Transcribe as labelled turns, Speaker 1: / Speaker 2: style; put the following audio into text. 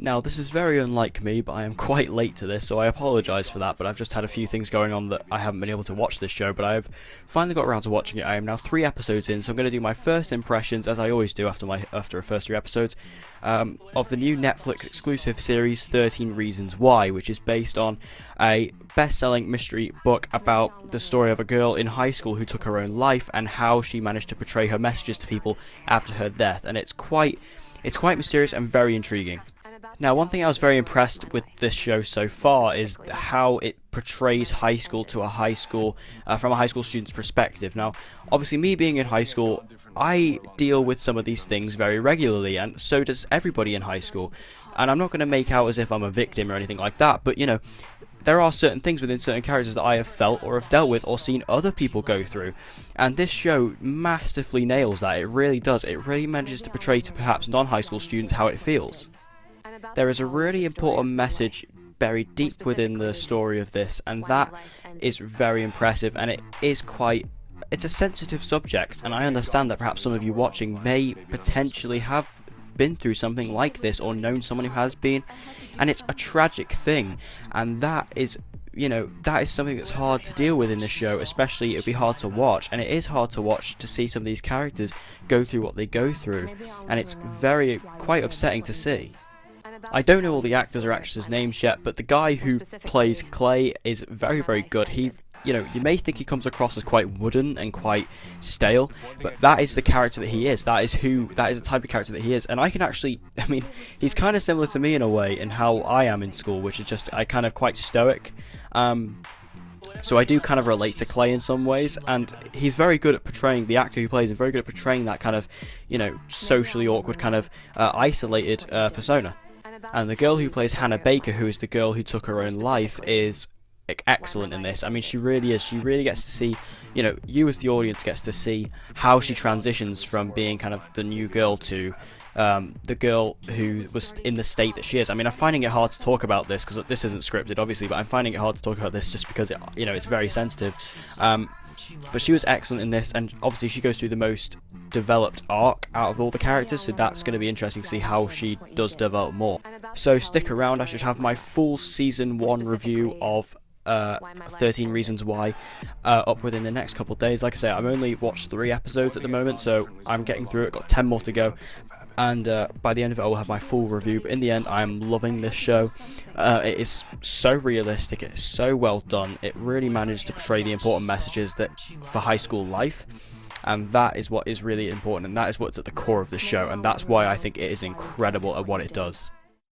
Speaker 1: Now, this is very unlike me, but I am quite late to this, so I apologise for that, but I've just had a few things going on that I haven't been able to watch this show, but I've finally got around to watching it. I am now 3 episodes in, so I'm going to do my first impressions, as I always do after a first 3 episodes, of the new Netflix exclusive series 13 Reasons Why, which is based on a best-selling mystery book about the story of a girl in high school who took her own life and how she managed to portray her messages to people after her death, and it's quite mysterious and very intriguing. Now, one thing I was very impressed with this show so far is how it portrays high school to a high school, from a high school student's perspective. Now, obviously, me being in high school, I deal with some of these things very regularly, and so does everybody in high school. And I'm not going to make out as if I'm a victim or anything like that, but, you know, there are certain things within certain characters that I have felt or have dealt with or seen other people go through. And this show massively nails that. It really does. It really manages to portray to perhaps non-high school students how it feels. There is a really important message buried deep within the story of this, and that is very impressive, and it's a sensitive subject, and I understand that perhaps some of you watching may potentially have been through something like this or known someone who has been, and it's a tragic thing, and that is something that's hard to deal with in the show. Especially it'd be hard to watch, and it is hard to watch to see some of these characters go through what they go through, and it's quite upsetting to see. I don't know all the actors or actresses' names yet, but the guy who plays Clay is very, very good. You may think he comes across as quite wooden and quite stale, but that is the character that he is. That is the type of character that he is. And he's kind of similar to me in a way in how I am in school, which is just, I kind of quite stoic. So I do kind of relate to Clay in some ways, and he's very good at portraying, the actor who plays him, very good at portraying that kind of, socially awkward kind of isolated persona. And the girl who plays Hannah Baker, who is the girl who took her own life, is excellent in this. I mean, she really is. She really gets to see, you as the audience gets to see how she transitions from being kind of the new girl to the girl who was in the state that she is. I mean, I'm finding it hard to talk about this because this isn't scripted, obviously, but I'm finding it hard to talk about this just because it's very sensitive. But she was excellent in this, and obviously she goes through the most developed arc out of all the characters, so that's going to be interesting to see how she does develop more. So stick around. I should have my full season 1 review of 13 Reasons Why up within the next couple of days. Like I say, I've only watched 3 episodes at the moment, so I'm getting through it. Got 10 more to go, and by the end of it I will have my full review. But in the end, I'm loving this show. It is so realistic, it is so well done. It really managed to portray the important messages that for high school life, and that is what is really important, and that is what's at the core of the show, and that's why I think it is incredible at what it does.